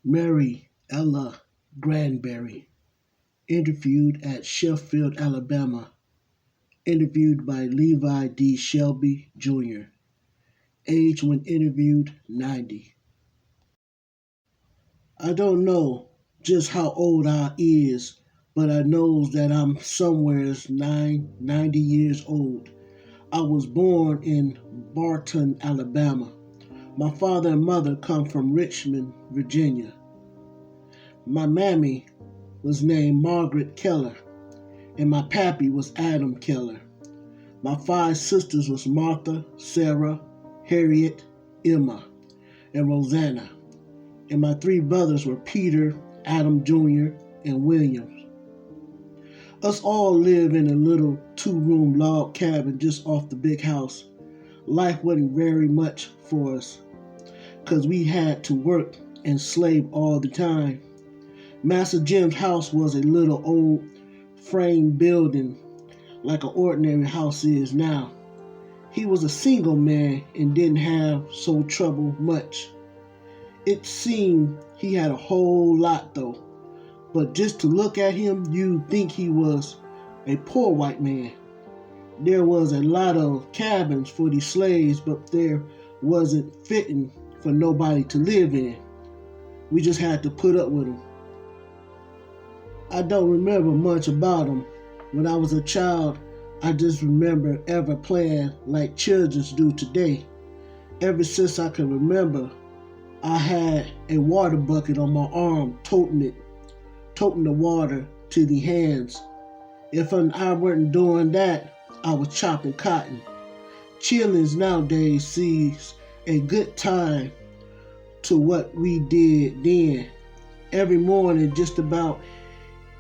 Mary Ella Grandberry, interviewed at Sheffield, Alabama, interviewed by Levi D. Shelby, Jr., age when interviewed 90. I don't know just how old I is, but I knows that I'm somewheres 90 years old. I was born in Barton, Alabama. My father and mother come from Richmond, Virginia. My mammy was named Margaret Keller, and my pappy was Adam Keller. My five sisters was Martha, Sarah, Harriet, Emma, and Rosanna. And my three brothers were Peter, Adam Jr., and Williams. Us all live in a little two-room log cabin just off the big house. Life wasn't very much for us, 'cause we had to work and slave all the time. Master Jim's house was a little old frame building like an ordinary house is now. He was a single man and didn't have so trouble much. It seemed he had a whole lot though, but just to look at him, you'd think he was a poor white man. There was a lot of cabins for the slaves, but there wasn't fitting for nobody to live in. We just had to put up with them. I don't remember much about him. When I was a child, I just remember ever playing like children do today. Ever since I can remember, I had a water bucket on my arm, toting the water to the hands. If I weren't doing that, I was chopping cotton. Children nowadays sees a good time to what we did then. Every morning, just about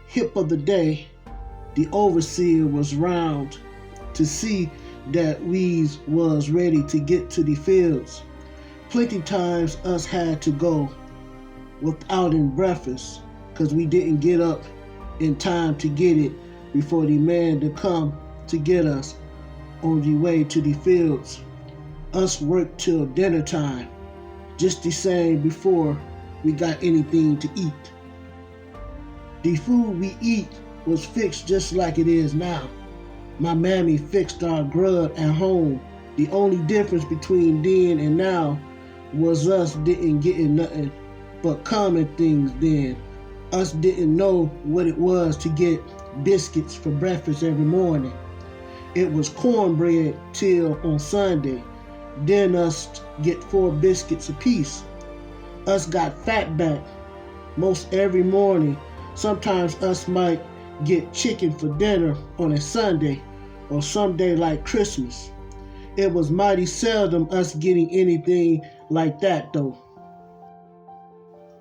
hip of the day, the overseer was round to see that we was ready to get to the fields. Plenty times us had to go without in breakfast, 'cause we didn't get up in time to get it before the man to come to get us on the way to the fields. Us worked till dinner time, just the same before we got anything to eat. The food we eat was fixed just like it is now. My mammy fixed our grub at home. The only difference between then and now was us didn't get nothing but common things then. Us didn't know what it was to get biscuits for breakfast every morning. It was cornbread till on Sunday. Then us get 4 biscuits apiece. Us got fat back most every morning. Sometimes us might get chicken for dinner on a Sunday or some day like Christmas. It was mighty seldom us getting anything like that though.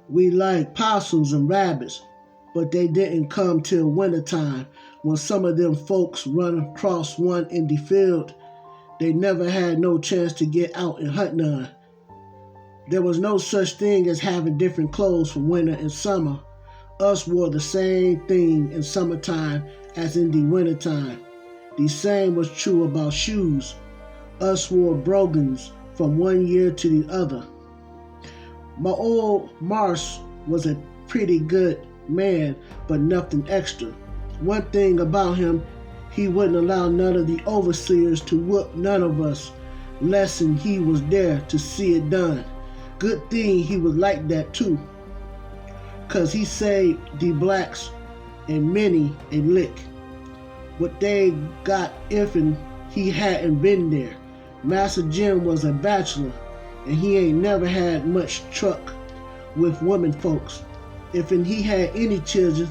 We liked possums and rabbits, but they didn't come till wintertime when some of them folks run across one in the field. They never had no chance to get out and hunt none. There was no such thing as having different clothes for winter and summer. Us wore the same thing in summertime as in the wintertime. The same was true about shoes. Us wore brogans from one year to the other. My old Marsh was a pretty good man, but nothing extra. One thing about him, he wouldn't allow none of the overseers to whoop none of us, less than he was there to see it done. Good thing he was like that too, 'cause he saved the blacks and many a lick. What they got if he hadn't been there. Master Jim was a bachelor, and he ain't never had much truck with women folks. If he had any children,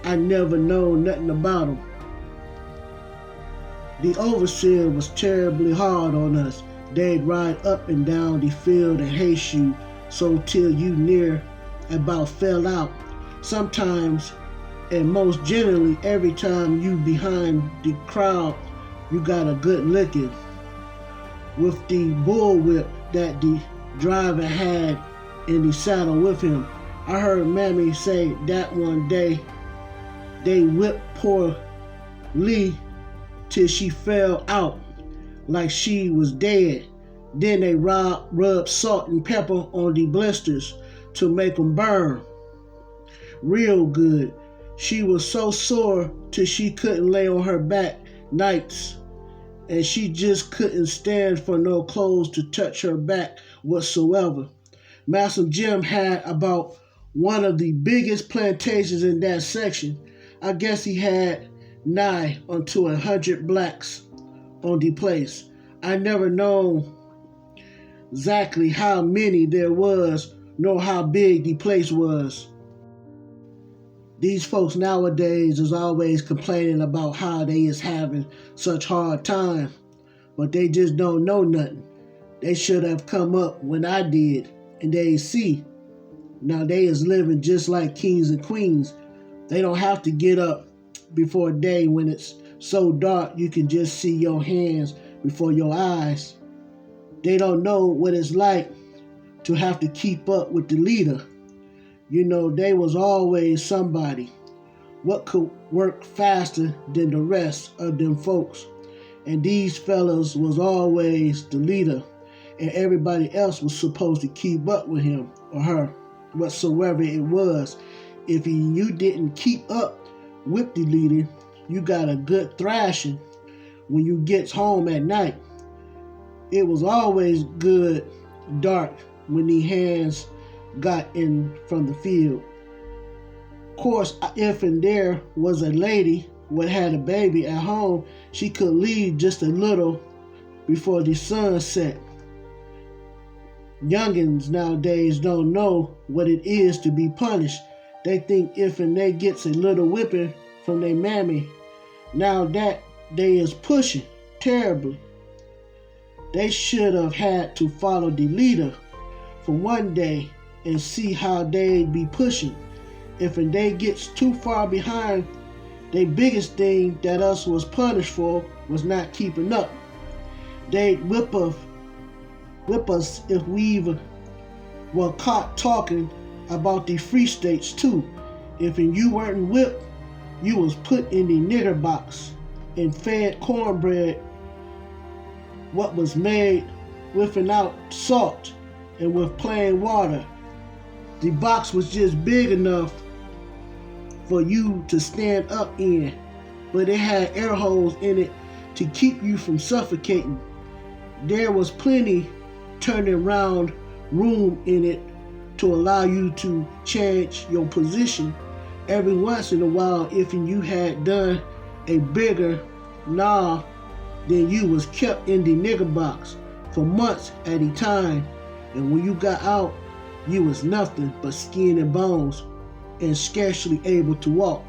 I never know nothing about them. The overseer was terribly hard on us. They'd ride up and down the field and haste you so till you near about fell out. Sometimes, and most generally every time you behind the crowd, you got a good licking. With the bullwhip that the driver had in the saddle with him. I heard Mammy say that one day they whipped poor Lee till she fell out like she was dead. Then they rubbed salt and pepper on the blisters to make 'em burn real good. She was so sore till she couldn't lay on her back nights, and she just couldn't stand for no clothes to touch her back whatsoever. Master Jim had about one of the biggest plantations in that section. I guess he had nigh unto 100 blacks on the place. I never known exactly how many there was, nor how big the place was. These folks nowadays is always complaining about how they is having such hard time, but they just don't know nothing. They should have come up when I did, and they see. Now they is living just like kings and queens. They don't have to get up before day when it's so dark you can just see your hands before your eyes. They don't know what it's like to have to keep up with the leader. You know, they was always somebody. What could work faster than the rest of them folks? And these fellas was always the leader, and everybody else was supposed to keep up with him or her, whatsoever it was. If you didn't keep up with the leader, you got a good thrashing when you gets home at night. It was always good dark when the hands got in from the field. Of course, if and there was a lady what had a baby at home, she could leave just a little before the sun set. Youngins nowadays don't know what it is to be punished. They think if and they gets a little whipping from their mammy, now that they is pushing terribly. They should have had to follow the leader for one day and see how they'd be pushing. If and they gets too far behind, the biggest thing that us was punished for was not keeping up. They'd whip us if we were caught talking about the free states too. If you weren't whipped, you was put in the nigger box and fed cornbread what was made without salt and with plain water. The box was just big enough for you to stand up in, but it had air holes in it to keep you from suffocating. There was plenty turning around room in it to allow you to change your position every once in a while. If you had done a bigger gnaw, then you was kept in the nigger box for months at a time, and when you got out, you was nothing but skin and bones and scarcely able to walk.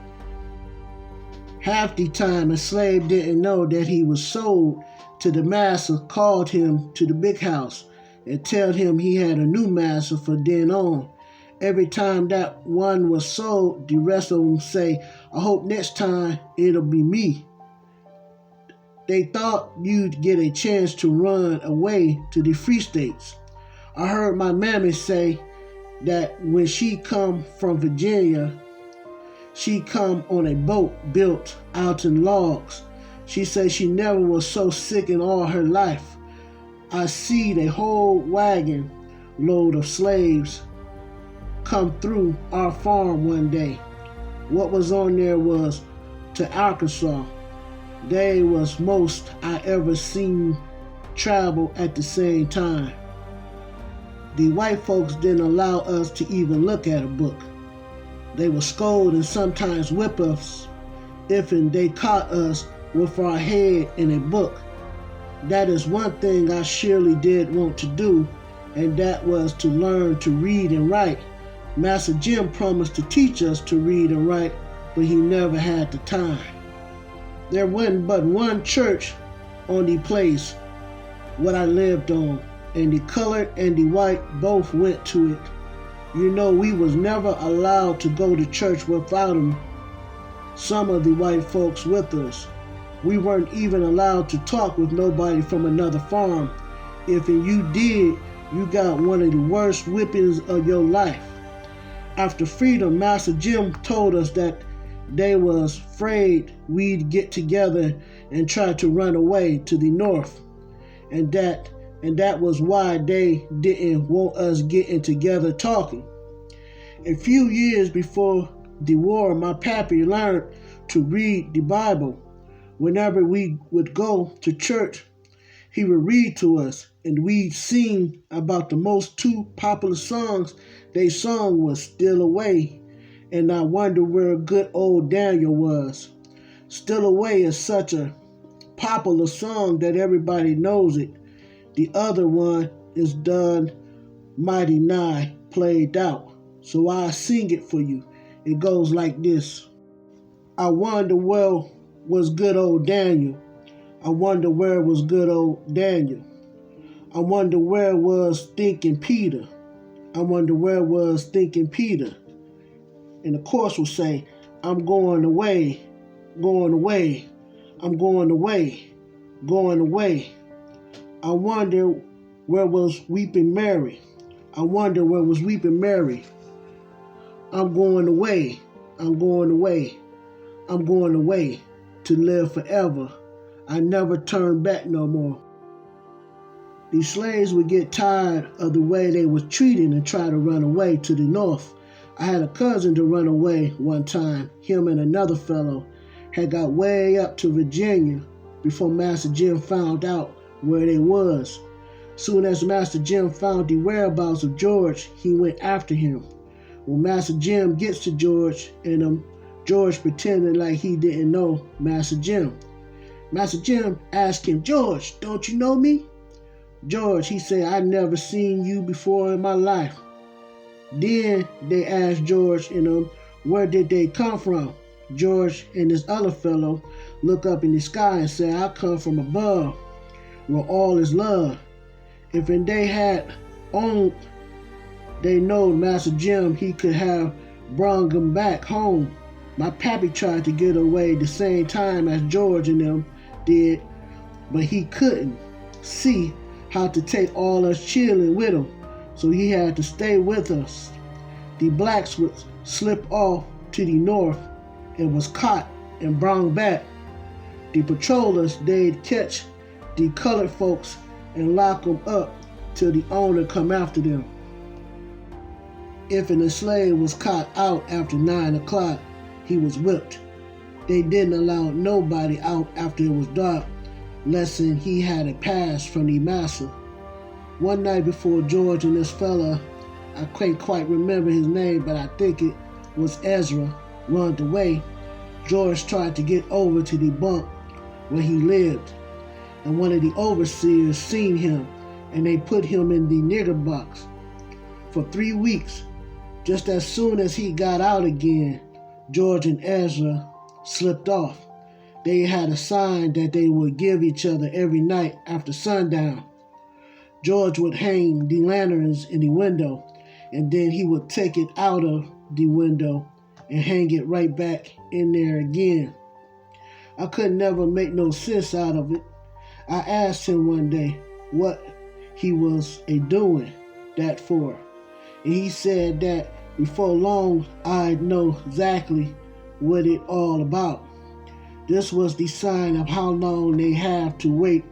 Half the time a slave didn't know that he was sold till the master called him to the big house and tell him he had a new master for then on. Every time that one was sold, the rest of them say, I hope next time it'll be me. They thought you'd get a chance to run away to the free states. I heard my mammy say that when she come from Virginia, she come on a boat built out in logs. She said she never was so sick in all her life. I see the whole wagon load of slaves come through our farm one day. What was on there was to Arkansas. They was most I ever seen travel at the same time. The white folks didn't allow us to even look at a book. They would scold and sometimes whip us if they caught us with our head in a book. That is one thing I surely did want to do, and that was to learn to read and write. Master Jim promised to teach us to read and write, but he never had the time. There wasn't but one church on the place what I lived on, and the colored and the white both went to it. You know, we was never allowed to go to church without them, some of the white folks with us. We weren't even allowed to talk with nobody from another farm. If you did, you got one of the worst whippings of your life. After freedom, Master Jim told us that they was afraid we'd get together and try to run away to the north, and that was why they didn't want us getting together talking. A few years before the war, my pappy learned to read the Bible. Whenever we would go to church, he would read to us, and we'd sing about the most two popular songs they sung was Still Away, and I wonder where good old Daniel was. Still Away is such a popular song that everybody knows it. The other one is Done Mighty Nigh played out. So I sing it for you. It goes like this. I wonder where was good old Daniel. I wonder where was good old Daniel. I wonder where was thinking Peter. I wonder where was thinking Peter. And the chorus will say, I'm going away, going away. I'm going away, going away. I wonder where was weeping Mary. I wonder where was weeping Mary. I'm going away, I'm going away. I'm going away to live forever. I never turn back no more. These slaves would get tired of the way they were treated and try to run away to the north. I had a cousin to run away one time. Him and another fellow had got way up to Virginia before Master Jim found out where they was. Soon as Master Jim found the whereabouts of George, he went after him. When Master Jim gets to George, and George pretended like he didn't know Master Jim. Master Jim asked him, George, don't you know me? George, he said, I never seen you before in my life. Then they asked George where did they come from? George and this other fellow look up in the sky and say, I come from above, where all is love. If they had owned, they know Master Jim, he could have brung them back home. My pappy tried to get away the same time as George and them did, but he couldn't see how to take all us children with him, so he had to stay with us. The blacks would slip off to the north and was caught and brought back. The patrollers, they'd catch the colored folks and lock them up till the owner come after them. If a slave was caught out after 9 o'clock, he was whipped. They didn't allow nobody out after it was dark, lest he had a pass from the master. One night before George and this fella, I can't quite remember his name, but I think it was Ezra, runned away, George tried to get over to the bunk where he lived, and one of the overseers seen him, and they put him in the nigger box for 3 weeks. Just as soon as he got out again, George and Ezra slipped off. They had a sign that they would give each other every night after sundown. George would hang the lanterns in the window, and then he would take it out of the window and hang it right back in there again. I could never make no sense out of it. I asked him one day what he was doing that for, and he said that before long I'd know exactly what it all about. This was the sign of how long they have to wait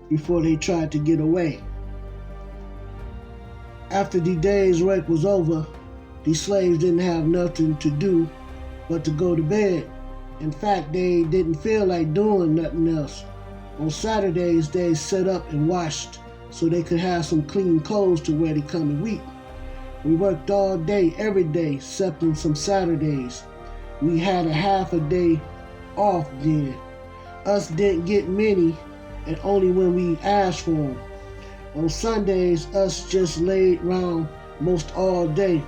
before they tried to get away. After the day's work was over, the slaves didn't have nothing to do but to go to bed. In fact, they didn't feel like doing nothing else. On Saturdays, they set up and washed so they could have some clean clothes to wear the coming week. We worked all day, every day, except on some Saturdays. We had a half a day off then. Us didn't get many, and only when we asked for them. On Sundays, us just laid around most all day.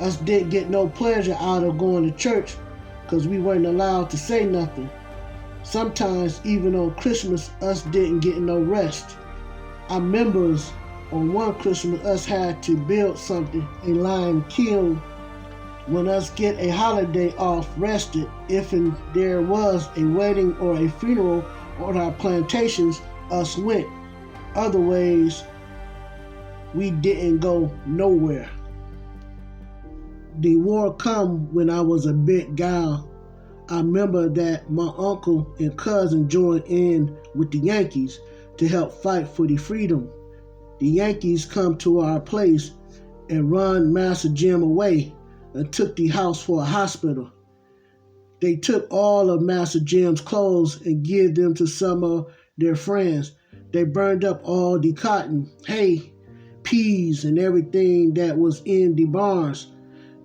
Us didn't get no pleasure out of going to church because we weren't allowed to say nothing. Sometimes, even on Christmas, us didn't get no rest. Our members, on one Christmas, us had to build something, a lion killed. When us get a holiday off rested, if there was a wedding or a funeral on our plantations, us went. Other ways, we didn't go nowhere. The war come when I was a big gal. I remember that my uncle and cousin joined in with the Yankees to help fight for the freedom. The Yankees come to our place and run Master Jim away. and took the house for a hospital. They took all of Master Jim's clothes and gave them to some of their friends. They burned up all the cotton, hay, peas, and everything that was in the barns.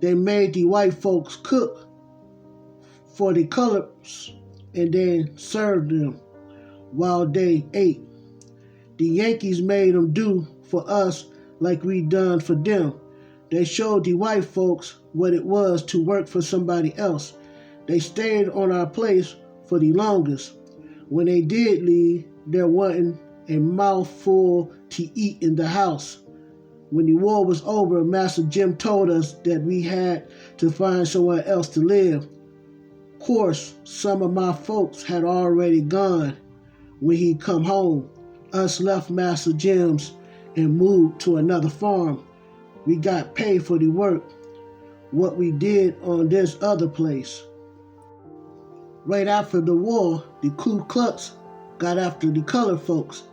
They made the white folks cook for the colors and then served them while they ate. The Yankees made them do for us like we done for them. They showed the white folks what it was to work for somebody else. They stayed on our place for the longest. When they did leave, there wasn't a mouthful to eat in the house. When the war was over, Master Jim told us that we had to find somewhere else to live. Of course, some of my folks had already gone when he come home. Us left Master Jim's and moved to another farm. We got paid for the work, what we did on this other place. Right after the war, the Ku Klux got after the colored folks.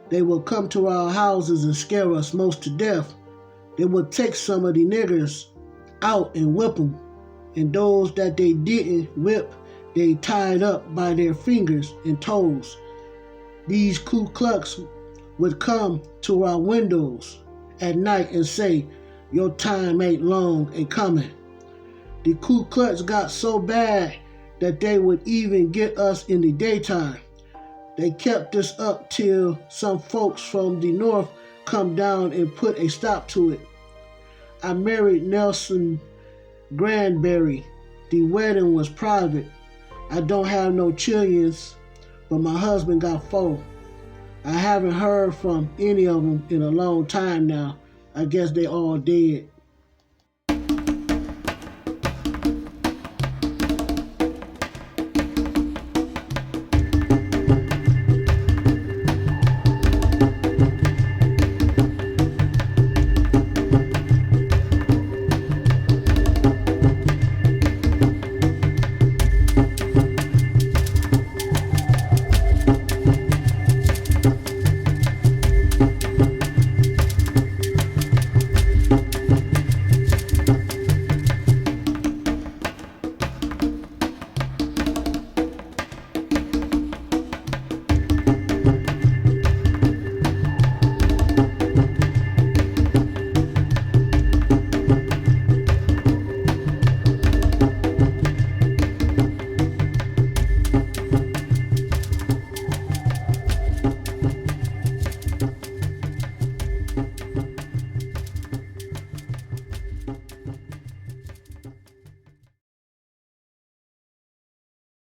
They would come to our houses and scare us most to death. They would take some of the niggers out and whip them, and those that they didn't whip, they tied up by their fingers and toes. These Ku Klux would come to our windows at night and say, "Your time ain't long in coming." The Ku Klux got so bad that they would even get us in the daytime. They kept this up till some folks from the north come down and put a stop to it. I married Nelson Grandberry. The wedding was private. I don't have no children, but my husband got 4. I haven't heard from any of them in a long time now. I guess they all dead.